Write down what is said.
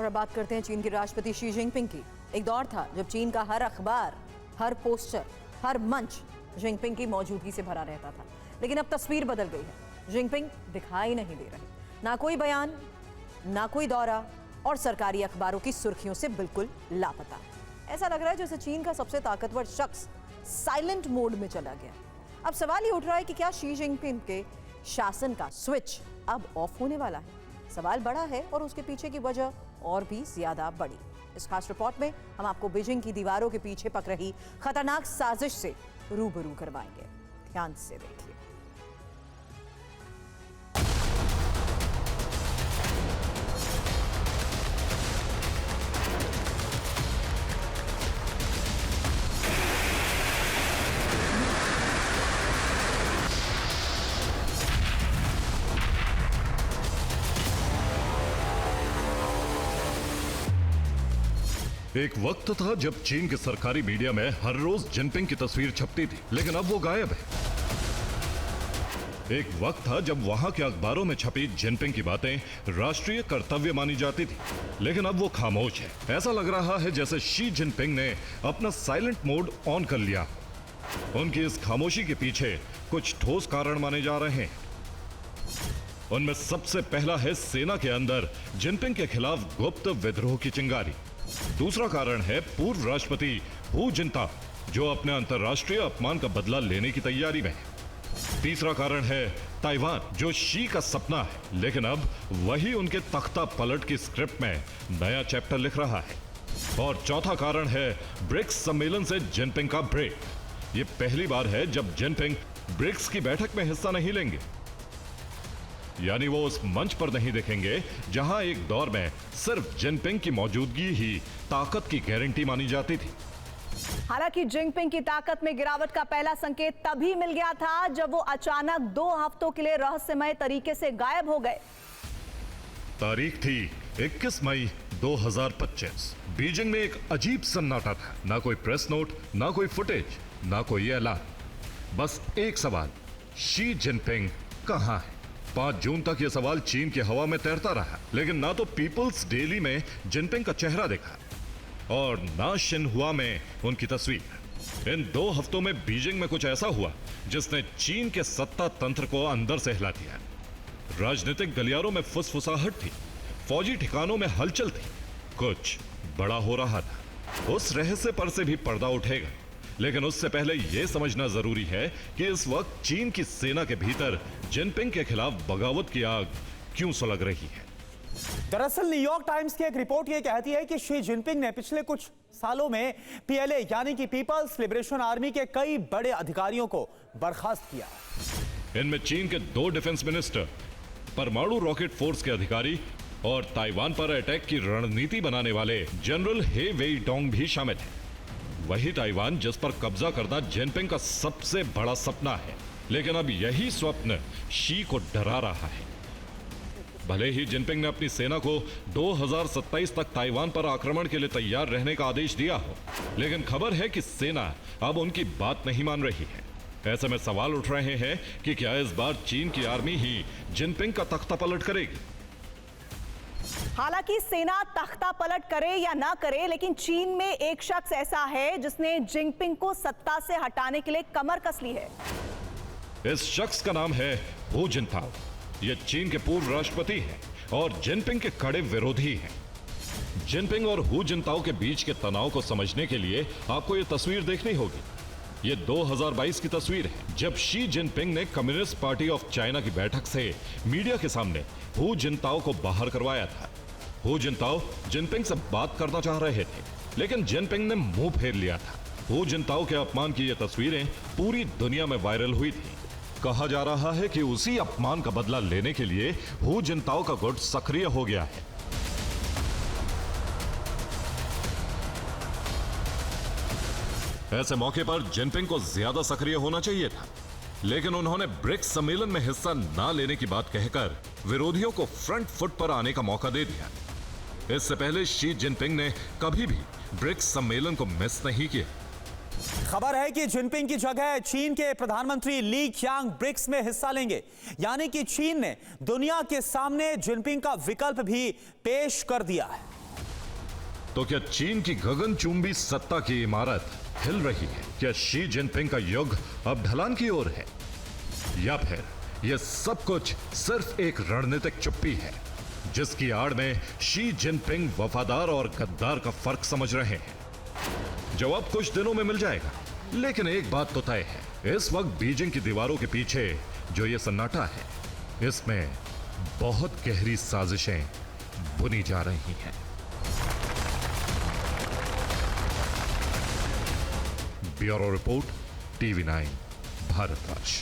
और अब बात करते हैं चीन के राष्ट्रपति शी जिनपिंग की। एक दौर था जब चीन का हर अखबार, हर पोस्टर, हर मंच जिनपिंग की मौजूदगी से भरा रहता था, लेकिन अब तस्वीर बदल गई है। जिनपिंग दिखाई नहीं दे रहे, ना कोई बयान, ना कोई दौरा, और सरकारी अखबारों की सुर्खियों से बिल्कुल लापता। ऐसा लग रहा है जैसे चीन का सबसे ताकतवर शख्स साइलेंट मोड में चला गया। अब सवाल ये उठ रहा है कि क्या शी जिनपिंग के शासन का स्विच अब ऑफ होने वाला है? सवाल बड़ा है और उसके पीछे की वजह और भी ज्यादा बड़ी। इस खास रिपोर्ट में हम आपको बीजिंग की दीवारों के पीछे पक रही खतरनाक साजिश से रूबरू करवाएंगे। ध्यान से देखिए। एक वक्त था जब चीन के सरकारी मीडिया में हर रोज जिनपिंग की तस्वीर छपती थी, लेकिन अब वो गायब है। एक वक्त था जब वहां के अखबारों में छपी जिनपिंग की बातें राष्ट्रीय कर्तव्य मानी जाती थी, लेकिन अब वो खामोश है। ऐसा लग रहा है जैसे शी जिनपिंग ने अपना साइलेंट मोड ऑन कर लिया। उनकी इस खामोशी के पीछे कुछ ठोस कारण माने जा रहे हैं। उनमें सबसे पहला है सेना के अंदर जिनपिंग के खिलाफ गुप्त विद्रोह की चिंगारी। दूसरा कारण है पूर्व राष्ट्रपति हू जिनताओ, जो अपने अंतर्राष्ट्रीय अपमान का बदला लेने की तैयारी में है। तीसरा कारण है ताइवान, जो शी का सपना है, लेकिन अब वही उनके तख्ता पलट की स्क्रिप्ट में नया चैप्टर लिख रहा है। और चौथा कारण है ब्रिक्स सम्मेलन से जिनपिंग का ब्रेक। ये पहली बार है जब जिनपिंग ब्रिक्स की बैठक में हिस्सा नहीं लेंगे, यानी वो उस मंच पर नहीं दिखेंगे जहां एक दौर में सिर्फ जिनपिंग की मौजूदगी ही ताकत की गारंटी मानी जाती थी। हालांकि जिनपिंग की ताकत में गिरावट का पहला संकेत तभी मिल गया था जब वो अचानक 2 हफ्तों के लिए रहस्यमय तरीके से गायब हो गए। तारीख थी 21 मई 2025। बीजिंग में एक अजीब सन्नाटा था। ना कोई प्रेस नोट, ना कोई फुटेज, ना कोई ऐलान। बस एक सवाल, शी जिनपिंग कहां है? 5 जून तक यह सवाल चीन की हवा में तैरता रहा, लेकिन ना तो पीपल्स डेली में जिनपिंग का चेहरा देखा और ना शिन्हुआ में उनकी तस्वीर। इन 2 हफ्तों में बीजिंग में कुछ ऐसा हुआ जिसने चीन के सत्ता तंत्र को अंदर से हिला दिया। राजनीतिक गलियारों में फुसफुसाहट थी, फौजी ठिकानों में हलचल थी, कुछ बड़ा हो रहा था। उस रहस्य पर से भी पर्दा उठेगा, लेकिन उससे पहले यह समझना जरूरी है कि इस वक्त चीन की सेना के भीतर जिनपिंग के खिलाफ बगावत की आग क्यों सुलग रही है। दरअसल न्यूयॉर्क टाइम्स की एक रिपोर्ट यह कहती है कि शी जिनपिंग ने पिछले कुछ सालों में पीएलए यानी कि पीपल्स लिबरेशन आर्मी के कई बड़े अधिकारियों को बर्खास्त किया। इनमें चीन के 2 डिफेंस मिनिस्टर, परमाणु रॉकेट फोर्स के अधिकारी और ताइवान पर अटैक की रणनीति बनाने वाले जनरल हे वेईटोंग भी शामिल है। वही ताइवान जिस पर कब्जा करना जिनपिंग का सबसे बड़ा सपना है, लेकिन अब यही स्वप्न शी को डरा रहा है। भले ही जिनपिंग ने अपनी सेना को 2027 तक ताइवान पर आक्रमण के लिए तैयार रहने का आदेश दिया हो, लेकिन खबर है कि सेना अब उनकी बात नहीं मान रही है। ऐसे में सवाल उठ रहे हैं कि क्या इस बार चीन की आर्मी ही जिनपिंग का तख्ता पलट करेगी? हालांकि सेना तख्ता पलट करे या ना करे, लेकिन चीन में एक शख्स ऐसा है जिसने जिनपिंग को सत्ता से हटाने के लिए कमर कस ली है। इस शख्स का नाम है हू जिनताओ। यह चीन के पूर्व राष्ट्रपति हैं और जिनपिंग के कड़े विरोधी हैं। जिनपिंग और हू जिनताओ के बीच के तनाव को समझने के लिए आपको यह तस्वीर देखनी होगी। यह 2022 की तस्वीर है, जब शी जिनपिंग ने कम्युनिस्ट पार्टी ऑफ चाइना की बैठक से मीडिया के सामने हू जिनताओ को बाहर करवाया था। हू जिनताओ जिनपिंग से बात करना चाह रहे थे, लेकिन जिनपिंग ने मुंह फेर लिया था। हू जिनताओ के अपमान की ये तस्वीरें पूरी दुनिया में वायरल हुई थी। कहा जा रहा है कि उसी अपमान का बदला लेने के लिए हू जिनताओ का गुट सक्रिय हो गया है। ऐसे मौके पर जिनपिंग को ज्यादा सक्रिय होना चाहिए था, लेकिन उन्होंने ब्रिक्स सम्मेलन में हिस्सा ना लेने की बात कहकर विरोधियों को फ्रंट फुट पर आने का मौका दे दिया। इससे पहले शी जिनपिंग ने कभी भी ब्रिक्स सम्मेलन को मिस नहीं किया। खबर है कि जिनपिंग की जगह चीन के प्रधानमंत्री ली क़ियांग ब्रिक्स में हिस्सा लेंगे, यानी कि चीन ने दुनिया के सामने जिनपिंग का विकल्प भी पेश कर दिया है। तो क्या चीन की गगनचुंबी सत्ता की इमारत हिल रही है? क्या शी जिनपिंग का युग अब ढलान की ओर है, या फिर यह सब कुछ सिर्फ एक रणनीतिक चुप्पी है जिसकी आड़ में शी जिनपिंग वफादार और गद्दार का फर्क समझ रहे हैं? जवाब कुछ दिनों में मिल जाएगा, लेकिन एक बात तो तय है, इस वक्त बीजिंग की दीवारों के पीछे जो ये सन्नाटा है, इसमें बहुत गहरी साजिशें बुनी जा रही हैं। Bureau report, TV9 Bharatvarsh.